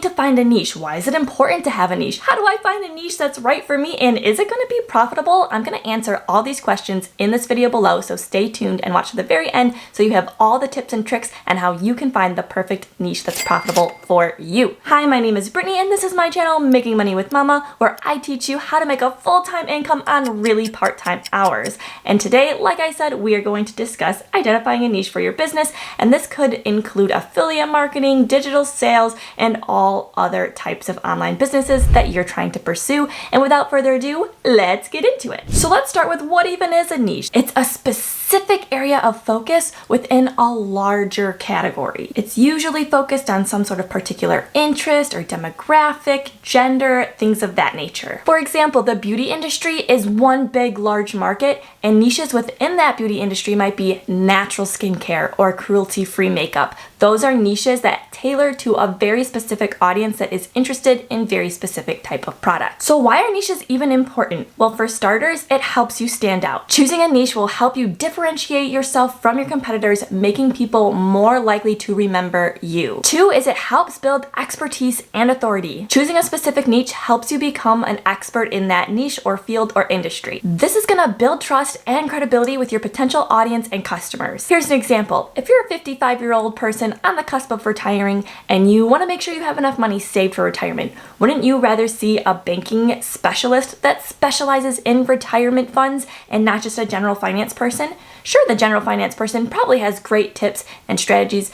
need to find a niche? Why is it important to have a niche? How do I find a niche that's right for me? And is it going to be profitable? I'm going to answer all these questions in this video below, so stay tuned and watch to the very end so you have all the tips and tricks and how you can find the perfect niche that's profitable for you. Hi, my name is Brittany and this is my channel, Making Money with Mama, where I teach you how to make a full-time income on really part-time hours. And today, like I said, we are going to discuss identifying a niche for your business, and this could include affiliate marketing, digital sales, and all other types of online businesses that you're trying to pursue. And without further ado, let's get into it. So let's start with what even is a niche. It's a specific area of focus within a larger category. It's usually focused on some sort of particular interest or demographic, gender, things of that nature. For example, the beauty industry is one big, large market, and niches within that beauty industry might be natural skincare or cruelty-free makeup. Those are niches that tailor to a very specific audience that is interested in very specific type of product. So why are niches even important? Well, for starters, it helps you stand out. Choosing a niche will help you differentiate yourself from your competitors, making people more likely to remember you. Two is it helps build expertise and authority. Choosing a specific niche helps you become an expert in that niche or field or industry. This is gonna build trust and credibility with your potential audience and customers. Here's an example. If you're a 55-year-old person on the cusp of retiring and you want to make sure you have enough money saved for retirement, wouldn't you rather see a banking specialist that specializes in retirement funds and not just a general finance person? Sure, the general finance person probably has great tips and strategies,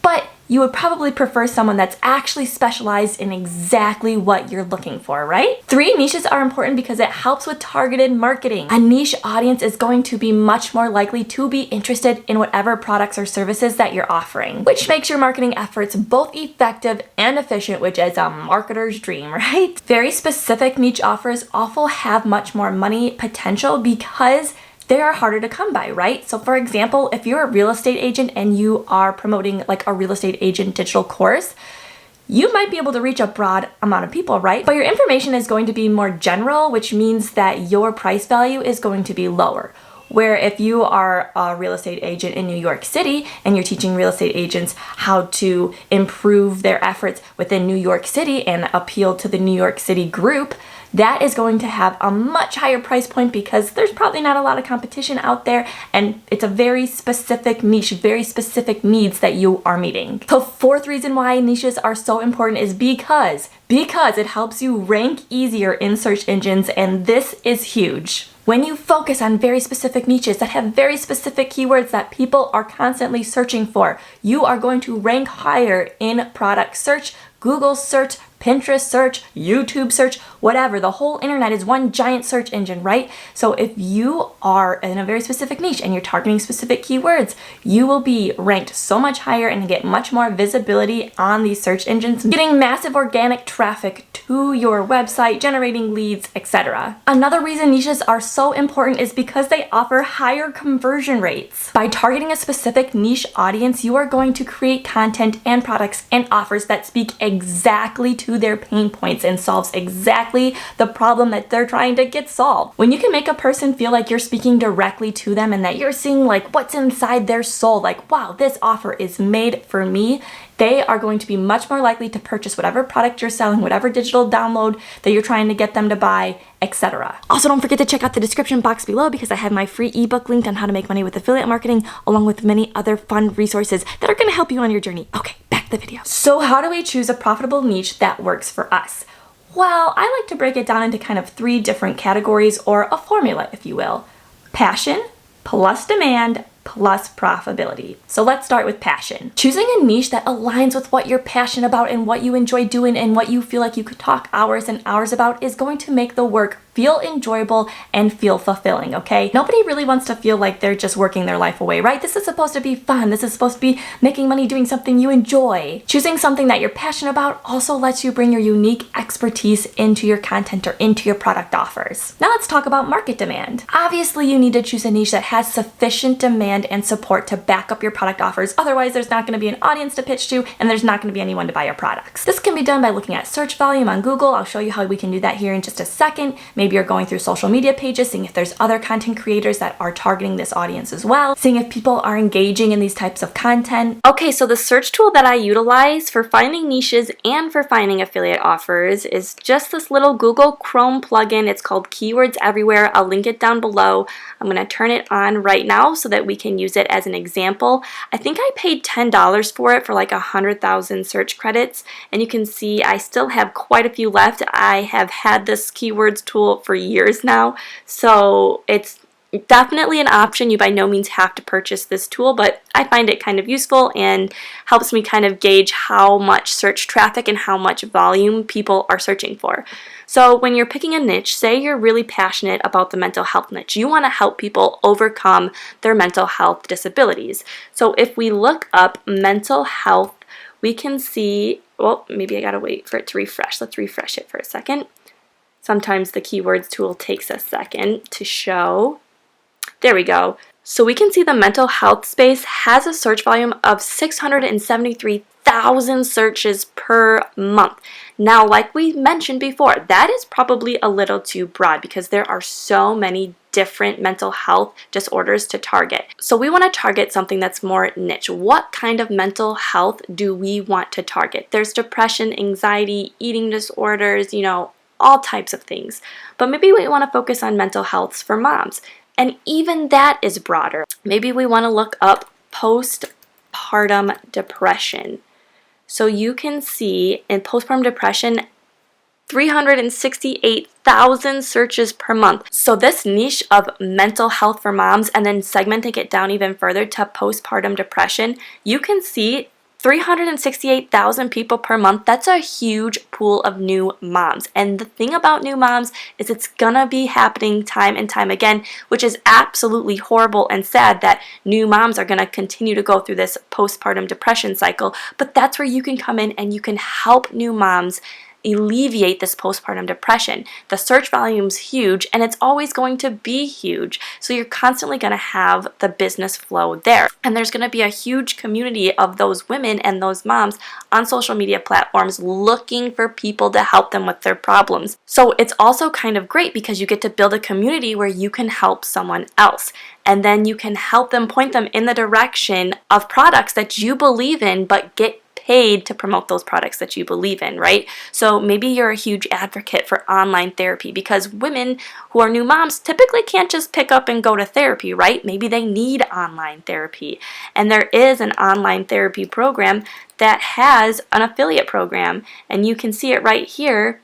but you would probably prefer someone that's actually specialized in exactly what you're looking for, right? Three, niches are important because it helps with targeted marketing. A niche audience is going to be much more likely to be interested in whatever products or services that you're offering, which makes your marketing efforts both effective and efficient, which is a marketer's dream, right? Very specific niche offers also have much more money potential because they are harder to come by, right? So for example, if you're a real estate agent and you are promoting like a real estate agent digital course, you might be able to reach a broad amount of people, right? But your information is going to be more general, which means that your price value is going to be lower. Where if you are a real estate agent in New York City and you're teaching real estate agents how to improve their efforts within New York City and appeal to the New York City group, that is going to have a much higher price point because there's probably not a lot of competition out there and it's a very specific niche, very specific needs that you are meeting. The fourth reason why niches are so important is because it helps you rank easier in search engines, and this is huge. When you focus on very specific niches that have very specific keywords that people are constantly searching for, you are going to rank higher in product search, Google search, Pinterest search, YouTube search, whatever. The whole internet is one giant search engine, right? So if you are in a very specific niche and you're targeting specific keywords, you will be ranked so much higher and get much more visibility on these search engines, getting massive organic traffic to your website, generating leads, etc. Another reason niches are so important is because they offer higher conversion rates. By targeting a specific niche audience, you are going to create content and products and offers that speak exactly to their pain points and solves exactly the problem that they're trying to get solved. When you can make a person feel like you're speaking directly to them and that you're seeing like what's inside their soul, like, wow, this offer is made for me, they are going to be much more likely to purchase whatever product you're selling, whatever digital download that you're trying to get them to buy, etc. Also, don't forget to check out the description box below because I have my free ebook linked on how to make money with affiliate marketing, along with many other fun resources that are going to help you on your journey. Okay, back to the video. So how do we choose a profitable niche that works for us? Well, I like to break it down into kind of three different categories, or a formula, if you will. Passion, plus demand, plus profitability. So let's start with passion. Choosing a niche that aligns with what you're passionate about and what you enjoy doing and what you feel like you could talk hours and hours about is going to make the work feel enjoyable and feel fulfilling, okay? Nobody really wants to feel like they're just working their life away, right? This is supposed to be fun. This is supposed to be making money doing something you enjoy. Choosing something that you're passionate about also lets you bring your unique expertise into your content or into your product offers. Now let's talk about market demand. Obviously, you need to choose a niche that has sufficient demand and support to back up your product offers. Otherwise, there's not going to be an audience to pitch to and there's not going to be anyone to buy your products. This can be done by looking at search volume on Google. I'll show you how we can do that here in just a second. Maybe you're going through social media pages, seeing if there's other content creators that are targeting this audience as well, seeing if people are engaging in these types of content. Okay, so the search tool that I utilize for finding niches and for finding affiliate offers is just this little Google Chrome plugin. It's called Keywords Everywhere. I'll link it down below. I'm going to turn it on right now so that we can use it as an example. I think I paid $10 for it for like 100,000 search credits, and you can see I still have quite a few left. I have had this keywords tool for years now, so it's definitely an option. You by no means have to purchase this tool, but I find it kind of useful and helps me kind of gauge how much search traffic and how much volume people are searching for. So when you're picking a niche, say you're really passionate about the mental health niche, you want to help people overcome their mental health disabilities. So if we look up mental health, we can see, well, maybe I gotta wait for it to refresh. Let's refresh it for a second. Sometimes the keywords tool takes a second to show. There we go. So we can see the mental health space has a search volume of 673,000 searches per month. Now, like we mentioned before, that is probably a little too broad because there are so many different mental health disorders to target. So we want to target something that's more niche. What kind of mental health do we want to target? There's depression, anxiety, eating disorders, all types of things. But maybe we want to focus on mental health for moms. And even that is broader. Maybe we want to look up postpartum depression. So you can see in postpartum depression, 368,000 searches per month. So this niche of mental health for moms, and then segmenting it down even further to postpartum depression, you can see 368,000 people per month. That's a huge pool of new moms. And the thing about new moms is it's gonna be happening time and time again, which is absolutely horrible and sad that new moms are gonna continue to go through this postpartum depression cycle. But that's where you can come in and you can help new moms alleviate this postpartum depression. The search volume's huge and it's always going to be huge. So you're constantly going to have the business flow there. And there's going to be a huge community of those women and those moms on social media platforms looking for people to help them with their problems. So it's also kind of great because you get to build a community where you can help someone else. And then you can help them, point them in the direction of products that you believe in, but get paid to promote those products that you believe in, right? So maybe you're a huge advocate for online therapy because women who are new moms typically can't just pick up and go to therapy, right? Maybe they need online therapy. And there is an online therapy program that has an affiliate program, and you can see it right here.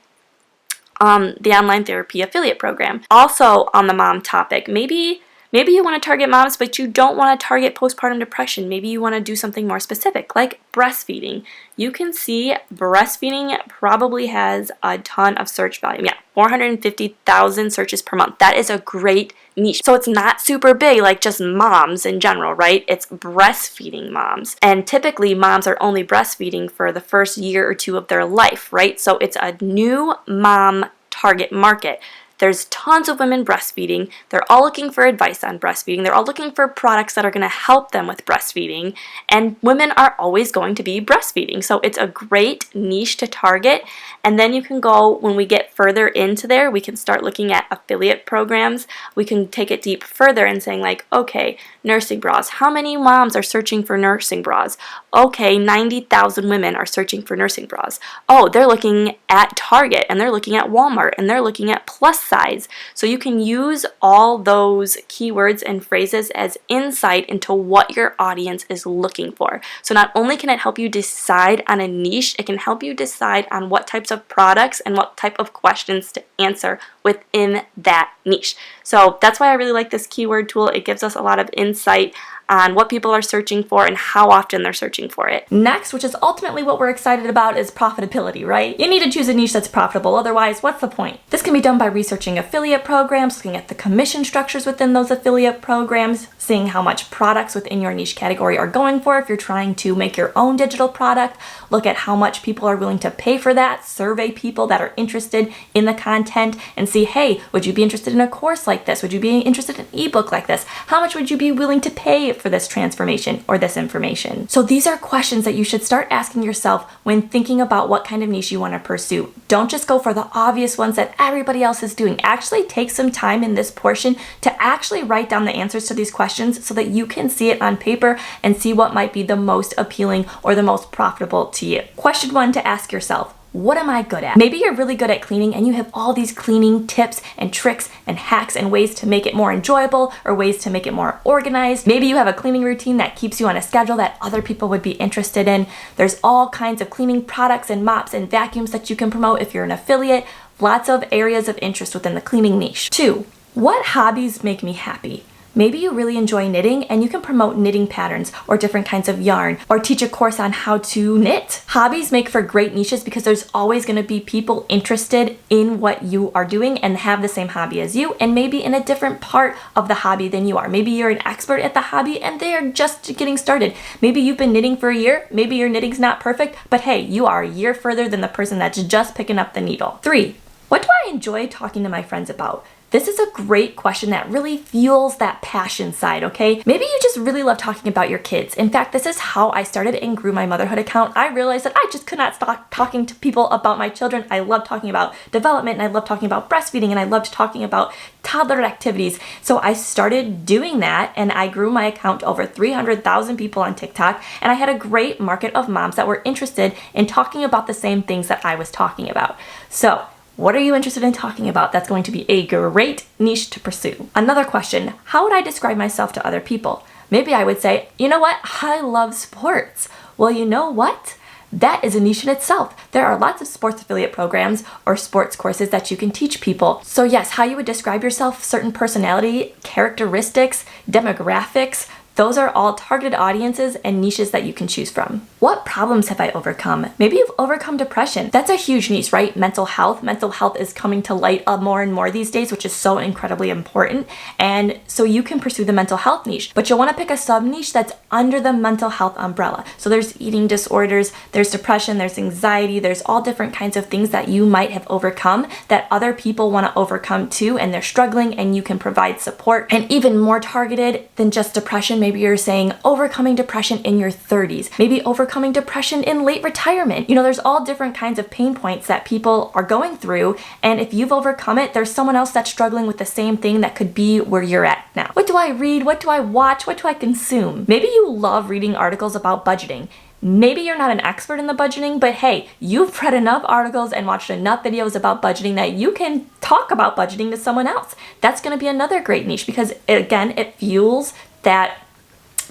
The online therapy affiliate program. Also on the mom topic, maybe you want to target moms, but you don't want to target postpartum depression. Maybe you want to do something more specific, like breastfeeding. You can see breastfeeding probably has a ton of search volume. Yeah, 450,000 searches per month. That is a great niche. So it's not super big like just moms in general, right? It's breastfeeding moms. And typically moms are only breastfeeding for the first year or two of their life, right? So it's a new mom target market. There's tons of women breastfeeding. They're all looking for advice on breastfeeding. They're all looking for products that are going to help them with breastfeeding. And women are always going to be breastfeeding. So it's a great niche to target. And then you can go, when we get further into there, we can start looking at affiliate programs. We can take it deep further and saying like, okay, nursing bras. How many moms are searching for nursing bras? Okay, 90,000 women are searching for nursing bras. Oh, they're looking at Target and they're looking at Walmart and they're looking at plus size. So you can use all those keywords and phrases as insight into what your audience is looking for. So not only can it help you decide on a niche, it can help you decide on what types of products and what type of questions to answer within that niche. So that's why I really like this keyword tool. It gives us a lot of insight on what people are searching for and how often they're searching for it. Next, which is ultimately what we're excited about, is profitability, right? You need to choose a niche that's profitable, otherwise what's the point? This can be done by researching affiliate programs, looking at the commission structures within those affiliate programs, seeing how much products within your niche category are going for if you're trying to make your own digital product, look at how much people are willing to pay for that, survey people that are interested in the content and see, hey, would you be interested in a course like this? Would you be interested in an ebook like this? How much would you be willing to pay for this transformation or this information? So these are questions that you should start asking yourself when thinking about what kind of niche you want to pursue. Don't just go for the obvious ones that everybody else is doing. Actually take some time in this portion to actually write down the answers to these questions so that you can see it on paper and see what might be the most appealing or the most profitable to you. Question 1 to ask yourself: what am I good at? Maybe you're really good at cleaning and you have all these cleaning tips and tricks and hacks and ways to make it more enjoyable or ways to make it more organized. Maybe you have a cleaning routine that keeps you on a schedule that other people would be interested in. There's all kinds of cleaning products and mops and vacuums that you can promote if you're an affiliate. Lots of areas of interest within the cleaning niche. 2, what hobbies make me happy? Maybe you really enjoy knitting and you can promote knitting patterns or different kinds of yarn or teach a course on how to knit. Hobbies make for great niches because there's always going to be people interested in what you are doing and have the same hobby as you, and maybe in a different part of the hobby than you are. Maybe you're an expert at the hobby and they are just getting started. Maybe you've been knitting for a year. Maybe your knitting's not perfect, but hey, you are a year further than the person that's just picking up the needle. 3, what do I enjoy talking to my friends about? This is a great question that really fuels that passion side, okay? Maybe you just really love talking about your kids. In fact, this is how I started and grew my motherhood account. I realized that I just could not stop talking to people about my children. I love talking about development, and I love talking about breastfeeding, and I loved talking about toddler activities. So I started doing that, and I grew my account to over 300,000 people on TikTok, and I had a great market of moms that were interested in talking about the same things that I was talking about. So what are you interested in talking about? That's going to be a great niche to pursue. Another question: how would I describe myself to other people? Maybe I would say, you know what? I love sports. Well, you know what? That is a niche in itself. There are lots of sports affiliate programs or sports courses that you can teach people. So yes, how you would describe yourself, certain personality, characteristics, demographics, those are all targeted audiences and niches that you can choose from. What problems have I overcome? Maybe you've overcome depression. That's a huge niche, right? Mental health. Mental health is coming to light more and more these days, which is so incredibly important. And so you can pursue the mental health niche, but you'll want to pick a sub niche that's under the mental health umbrella. So there's eating disorders, there's depression, there's anxiety, there's all different kinds of things that you might have overcome that other people want to overcome too, and they're struggling, and you can provide support. And even more targeted than just depression, maybe you're saying overcoming depression in your 30s, maybe overcoming depression in late retirement. You know, there's all different kinds of pain points that people are going through, and if you've overcome it, there's someone else that's struggling with the same thing that could be where you're at now. What do I read? What do I watch? What do I consume? Maybe you love reading articles about budgeting. Maybe you're not an expert in the budgeting, but hey, you've read enough articles and watched enough videos about budgeting that you can talk about budgeting to someone else. That's going to be another great niche because, again, it fuels that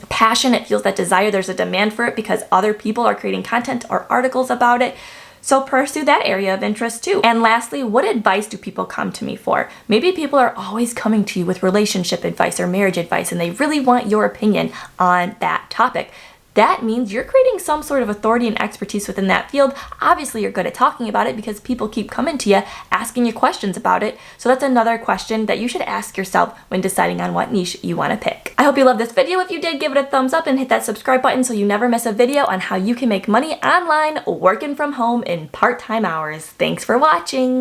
passion, it fuels that desire. There's a demand for it because other people are creating content or articles about it. So pursue that area of interest too. And lastly, what advice do people come to me for? Maybe people are always coming to you with relationship advice or marriage advice, and they really want your opinion on that topic. That means you're creating some sort of authority and expertise within that field. Obviously, you're good at talking about it because people keep coming to you, asking you questions about it. So that's another question that you should ask yourself when deciding on what niche you want to pick. I hope you loved this video. If you did, give it a thumbs up and hit that subscribe button so you never miss a video on how you can make money online working from home in part-time hours. Thanks for watching.